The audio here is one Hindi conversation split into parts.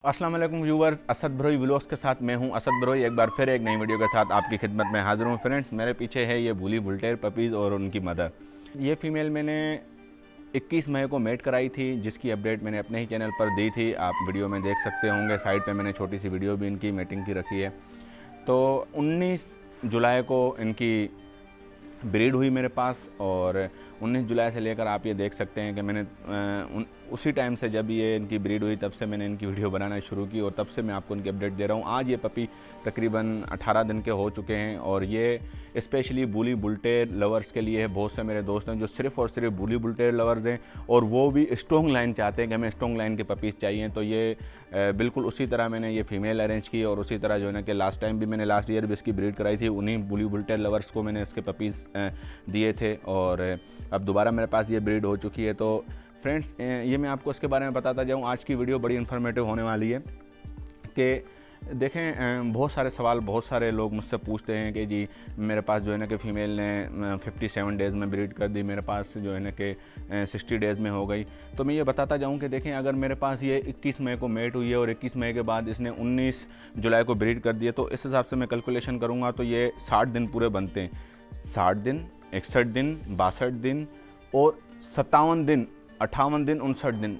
अस्सलाम वालेकुम व्यूवर्स, असद भरोई व्लॉग्स के साथ मैं हूं असद भरोई। एक बार फिर एक नई वीडियो के साथ आपकी खिदमत में हाजिर हूं। फ्रेंड्स, मेरे पीछे है ये बुली बुल्टेर पपीज़ और उनकी मदर। ये फ़ीमेल मैंने 21 मई को मेट कराई थी, जिसकी अपडेट मैंने अपने ही चैनल पर दी थी। आप वीडियो में देख सकते होंगे, साइड पे मैंने छोटी सी वीडियो भी इनकी मेटिंग की रखी है। तो 19 जुलाई को इनकी ब्रीड हुई मेरे पास, और 19 जुलाई से लेकर आप ये देख सकते हैं कि मैंने उसी टाइम से जब ये इनकी ब्रीड हुई तब से मैंने इनकी वीडियो बनाना शुरू की, और तब से मैं आपको इनकी अपडेट दे रहा हूँ। आज ये पपी तकरीबन 18 दिन के हो चुके हैं, और ये स्पेशली बुली बुल्टेर लवर्स के लिए है। बहुत से मेरे दोस्त हैं जो सिर्फ़ और सिर्फ बुली बुल्टेर लवर्स हैं, और वो भी स्ट्रॉन्ग लाइन चाहते हैं कि हमें स्ट्रॉन्ग लाइन के पपीज़ चाहिए। तो ये बिल्कुल उसी तरह मैंने ये फ़ीमेल अरेंज की, और उसी तरह जो है ना कि लास्ट टाइम भी मैंने लास्ट ईयर भी इसकी ब्रीड कराई थी। उन्हीं बुली बुल्टेर लवर्स को मैंने इसके पपीज़ दिए थे, और अब दोबारा मेरे पास ये ब्रीड हो चुकी है। तो फ्रेंड्स, ये मैं आपको इसके बारे में बताता जाऊँ। आज की वीडियो बड़ी इन्फॉर्मेटिव होने वाली है कि देखें, बहुत सारे सवाल बहुत सारे लोग मुझसे पूछते हैं कि जी मेरे पास जो है ना कि फ़ीमेल ने 57 डेज़ में ब्रीड कर दी, मेरे पास जो है ना कि 60 डेज़ में हो गई। तो मैं ये बताता जाऊं कि देखें, अगर मेरे पास ये 21 मई को मेट हुई है और 21 मई के बाद इसने 19 जुलाई को ब्रीड कर दिया, तो इस हिसाब से मैं कैलकुलेशन करूँगा तो ये 60 दिन पूरे बनते हैं। 60 दिन, 61 दिन, 62 दिन और 57 दिन, 58 दिन, 59 दिन,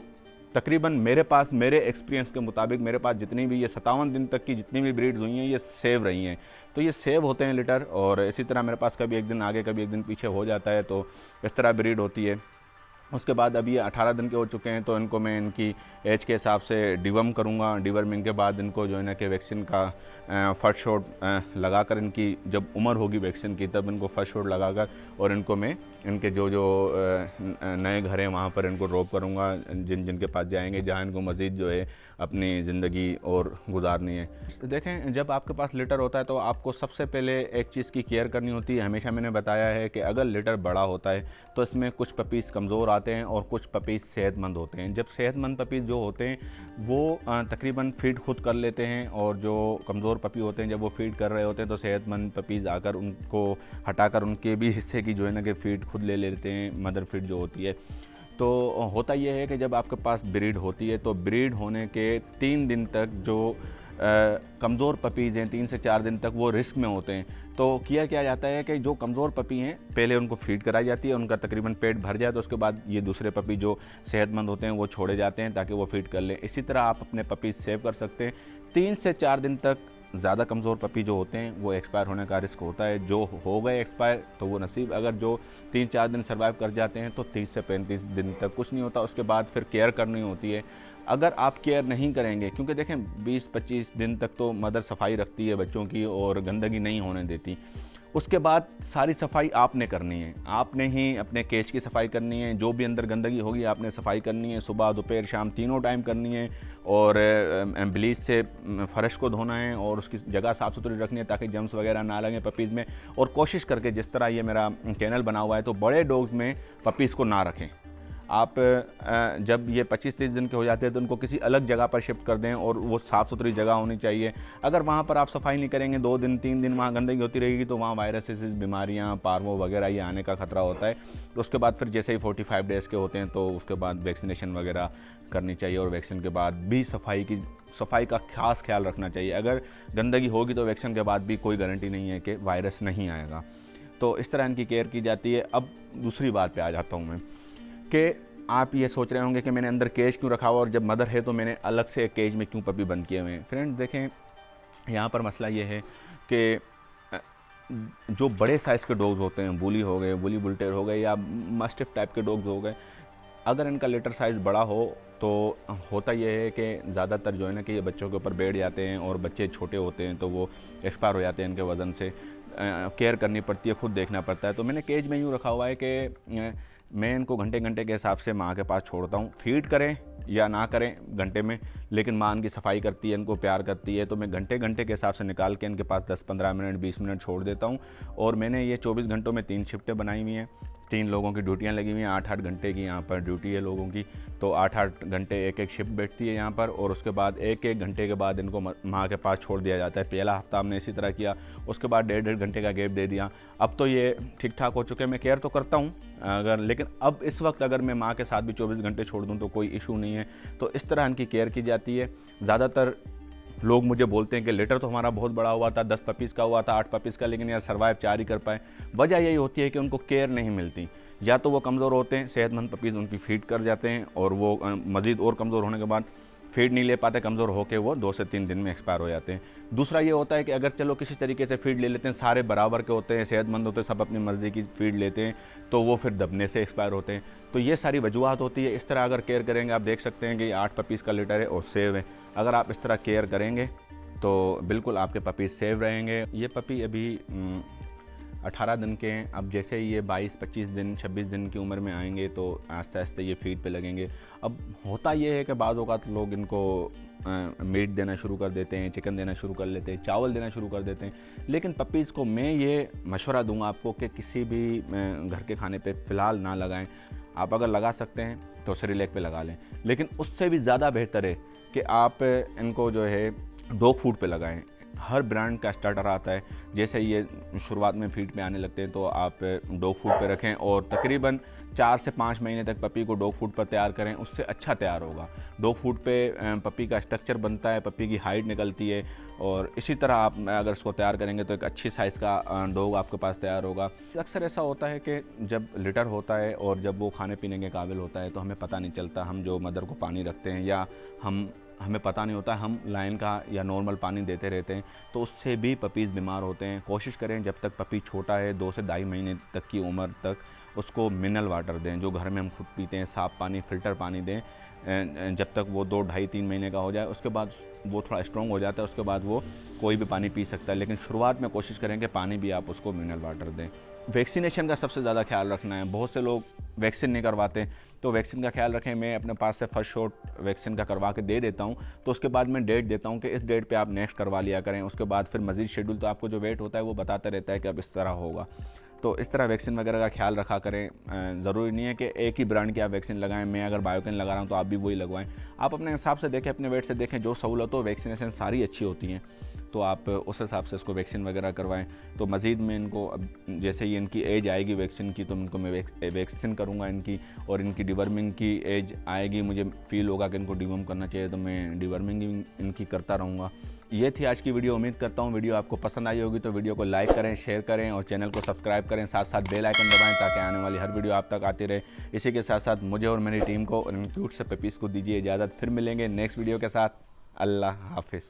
तकरीबन मेरे पास, मेरे एक्सपीरियंस के मुताबिक मेरे पास जितनी भी ये 57 दिन तक की जितनी भी ब्रीड्स हुई हैं ये सेव रही हैं। तो ये सेव होते हैं लिटर, और इसी तरह मेरे पास कभी एक दिन आगे कभी एक दिन पीछे हो जाता है, तो इस तरह ब्रीड होती है। उसके बाद अभी ये 18 दिन के हो चुके हैं, तो इनको मैं इनकी एज के हिसाब से डिवर्म करूँगा। डिवर्मिंग के बाद इनको जो है ना कि वैक्सीन का फर्स्ट शॉट लगाकर, इनकी जब उम्र होगी वैक्सीन की तब इनको फर्स्ट शॉट लगाकर, और इनको मैं इनके जो नए घर हैं वहाँ पर इनको ड्रॉप करूँगा, जिनके पास जाएंगे, जहाँ इनको मज़ीद जो है अपनी ज़िंदगी और गुजारनी है। देखें, जब आपके पास लिटर होता है तो आपको सबसे पहले एक चीज़ की केयर करनी होती है। हमेशा मैंने बताया है कि अगर लिटर बड़ा होता है तो इसमें कुछ पपीज़ कमज़ोर आते हैं और कुछ पपीज़ सेहतमंद होते हैं। जब सेहतमंद पपीज़ जो होते हैं वो तकरीबन फीड खुद कर लेते हैं, और जो कमज़ोर पपी होते हैं जब वो फीड कर रहे होते हैं तो सेहतमंद पपीज़ आकर उनको हटाकर उनके भी हिस्से की जो है ना कि फ़ीड खुद ले लेते हैं, मदर फीड जो होती है। तो होता यह है कि जब आपके पास ब्रीड होती है तो ब्रीड होने के 3 दिन तक जो कमज़ोर पपीज़ हैं, 3 से 4 दिन तक वो रिस्क में होते हैं। तो किया क्या जाता है कि जो कमज़ोर पपी हैं पहले उनको फीड कराई जाती है, उनका तकरीबन पेट भर जाए, तो उसके बाद ये दूसरे पपी जो सेहतमंद होते हैं वो छोड़े जाते हैं ताकि वो फीड कर लें। इसी तरह आप अपने पपीज़ सेव कर सकते हैं। 3 से 4 दिन तक ज़्यादा कमज़ोर पपी जो होते हैं वो एक्सपायर होने का रिस्क होता है। जो हो गए एक्सपायर तो वो नसीब, अगर जो 3-4 दिन सर्वाइव कर जाते हैं तो 30 से 35 दिन तक कुछ नहीं होता। उसके बाद फिर केयर करनी होती है। अगर आप केयर नहीं करेंगे, क्योंकि देखें 20-25 दिन तक तो मदर सफाई रखती है बच्चों की और गंदगी नहीं होने देती। उसके बाद सारी सफाई आपने करनी है, आपने ही अपने केज की सफाई करनी है। जो भी अंदर गंदगी होगी आपने सफाई करनी है, सुबह दोपहर शाम तीनों टाइम करनी है, और ब्लीच से फ़र्श को धोना है और उसकी जगह साफ़ सुथरी रखनी है ताकि जम्स वगैरह ना लगें पपीज़ में। और कोशिश करके, जिस तरह ये मेरा चैनल बना हुआ है, तो बड़े डॉग्स में पपीज़ को ना रखें। आप जब ये 25-30 दिन के हो जाते हैं तो उनको किसी अलग जगह पर शिफ्ट कर दें, और वो साफ़ सुथरी जगह होनी चाहिए। अगर वहाँ पर आप सफाई नहीं करेंगे, 2 दिन 3 दिन वहाँ गंदगी होती रहेगी, तो वहाँ वायरसेस, बीमारियाँ, पार्वो वगैरह ये आने का ख़तरा होता है। तो उसके बाद फिर जैसे ही 45 डेज़ के होते हैं तो उसके बाद वैक्सीनेशन वगैरह करनी चाहिए, और वैक्सीन के बाद भी सफाई का खास ख्याल रखना चाहिए। अगर गंदगी होगी तो वैक्सीन के बाद भी कोई गारंटी नहीं है कि वायरस नहीं आएगा। तो इस तरह इनकी केयर की जाती है। अब दूसरी बात पे आ जाता हूँ मैं, कि आप ये सोच रहे होंगे कि मैंने अंदर केज क्यों रखा हुआ, और जब मदर है तो मैंने अलग से एक केज में क्यों पपी बंद किए हुए हैं। फ्रेंड देखें, यहाँ पर मसला ये है कि जो बड़े साइज़ के डॉग्स होते हैं, बुली हो गए, बुली बुल्टेर हो गए, या मास्टिफ टाइप के डॉग्स हो गए, अगर इनका लिटर साइज़ बड़ा हो तो होता यह है कि ज़्यादातर जो है ना कि ये बच्चों के ऊपर बैठ जाते हैं, और बच्चे छोटे होते हैं तो वो एक्सपायर हो जाते हैं इनके वज़न से। केयर करनी पड़ती है, खुद देखना पड़ता है। तो मैंने केज में यूँ रखा हुआ है कि मैं इनको घंटे घंटे के हिसाब से माँ के पास छोड़ता हूँ। फीड करें या ना करें घंटे में, लेकिन माँ इनकी सफाई करती है, इनको प्यार करती है, तो मैं घंटे घंटे के हिसाब से निकाल के इनके पास 10-15 मिनट 20 मिनट छोड़ देता हूँ। और मैंने ये 24 घंटों में 3 शिफ्टें बनाई हुई हैं। 3 लोगों की ड्यूटियाँ लगी हुई हैं, 8-8 घंटे की यहाँ पर ड्यूटी है लोगों की। तो 8-8 घंटे एक शिफ्ट बैठती है यहाँ पर, और उसके बाद 1-1 घंटे के बाद इनको माँ के पास छोड़ दिया जाता है। पहला हफ्ता हमने इसी तरह किया, उसके बाद 1.5 घंटे का गैप दे दिया। अब तो ये ठीक ठाक हो चुके हैं। मैं केयर तो करता हूँ लेकिन अब इस वक्त अगर मैं माँ के साथ भी 24 घंटे छोड़ दूँ तो कोई इशू नहीं है। तो इस तरह इनकी केयर की जाती है। ज़्यादातर लोग मुझे बोलते हैं कि लिटर तो हमारा बहुत बड़ा हुआ था, 10 पपीज़ का हुआ था, 8 पपीज़ का, लेकिन यार सर्वाइव 4 ही कर पाए। वजह यही होती है कि उनको केयर नहीं मिलती। या तो वो कमज़ोर होते हैं, सेहतमंद पपीज़ उनकी फीड कर जाते हैं और वो मज़ीद और कमज़ोर होने के बाद फीड नहीं ले पाते, कमज़ोर होकर वो 2 से 3 दिन में एक्सपायर हो जाते हैं। दूसरा ये होता है कि अगर चलो किसी तरीके से फीड ले लेते हैं, सारे बराबर के होते हैं, सेहतमंद होते हैं, सब अपनी मर्ज़ी की फीड लेते हैं, तो वो फिर दबने से एक्सपायर होते हैं। तो ये सारी वजूहत होती है। इस तरह अगर केयर करेंगे, आप देख सकते हैं कि 8 पपीज़ का लिटर है और सेव है। अगर आप इस तरह केयर करेंगे तो बिल्कुल आपके पपीज़ सेव रहेंगे। ये पपी अभी 18 दिन के हैं। अब जैसे ही ये 22-25 दिन 26 दिन की उम्र में आएंगे तो आस्ते आस्ते ये फीड पे लगेंगे। अब होता ये है कि बाज़ औक़ात लोग इनको मीट देना शुरू कर देते हैं, चिकन देना शुरू कर लेते हैं, चावल देना शुरू कर देते हैं। लेकिन पपीज़ को मैं ये मशवरा दूंगा आपको कि किसी भी घर के खाने पे फ़िलहाल ना लगाएं। आप अगर लगा सकते हैं तो सेरेलैक पे लगा लें, लेकिन उससे भी ज़्यादा बेहतर है कि आप इनको जो है डॉग फूड पे लगाएं। हर ब्रांड का स्टार्टर आता है। जैसे ये शुरुआत में फीड पे आने लगते हैं तो आप डॉग फूड पे रखें और तकरीबन 4 से 5 महीने तक पपी को डॉग फूड पर तैयार करें, उससे अच्छा तैयार होगा। डॉग फूड पे पपी का स्ट्रक्चर बनता है, पपी की हाइट निकलती है, और इसी तरह आप अगर इसको तैयार करेंगे तो एक अच्छी साइज़ का डॉग आपके पास तैयार होगा। अक्सर ऐसा होता है कि जब लिटर होता है और जब वो खाने पीने के काबिल होता है तो हमें पता नहीं चलता। हम जो मदर को पानी रखते हैं या हमें पता नहीं होता, हम लाइन का या नॉर्मल पानी देते रहते हैं, तो उससे भी पपीज़ बीमार होते हैं। कोशिश करें जब तक पपी छोटा है, 2 से 2.5 महीने तक की उम्र तक, उसको मिनरल वाटर दें, जो घर में हम खुद पीते हैं, साफ़ पानी, फ़िल्टर पानी दें जब तक वो 2, 2.5-3 महीने का हो जाए। उसके बाद वो थोड़ा स्ट्रॉन्ग हो जाता है, उसके बाद वो कोई भी पानी पी सकता है। लेकिन शुरुआत में कोशिश करें कि पानी भी आप उसको मिनरल वाटर दें। वैक्सीनेशन का सबसे ज़्यादा ख्याल रखना है। बहुत से लोग वैक्सीन नहीं करवाते, तो वैक्सीन का ख्याल रखें। मैं अपने पास से फर्स्ट शॉट वैक्सीन का करवा के दे देता हूं, तो उसके बाद मैं डेट देता हूं कि इस डेट पे आप नेक्स्ट करवा लिया करें। उसके बाद फिर मज़ीद शेड्यूल तो आपको जो वेट होता है वो बताता रहता है कि अब इस तरह होगा। तो इस तरह वैक्सीन वगैरह का ख्याल रखा करें। ज़रूरी नहीं है कि एक ही ब्रांड की आप वैक्सीन लगाएं। मैं अगर बायोकेन लगा रहा हूं तो आप भी वही लगवाएं। आप अपने हिसाब से देखें, अपने वेट से देखें, जो सहूलत हो, वैक्सीनेशन सारी अच्छी होती हैं, तो आप उस हिसाब से इसको वैक्सीन वगैरह करवाएं। तो मज़ीद में इनको अब जैसे ही इनकी एज आएगी वैक्सीन की, तो इनको मैं वैक्सीन करूँगा इनकी, और इनकी डिवर्मिंग की एज आएगी, मुझे फ़ील होगा कि इनको डिवर्म करना चाहिए तो मैं डिवर्मिंग इनकी करता रहूँगा। ये थी आज की वीडियो। उम्मीद करता हूँ वीडियो आपको पसंद आई होगी। तो वीडियो को लाइक करें, शेयर करें और चैनल को सब्सक्राइब करें, साथ साथ बेल आइकन दबाएं ताकि आने वाली हर वीडियो आप तक आती रहे। इसी के साथ साथ मुझे और मेरी टीम को और इन क्यूट से पपीज़ को दीजिए इजाज़त। फिर मिलेंगे नेक्स्ट वीडियो के साथ। अल्लाह हाफिज़।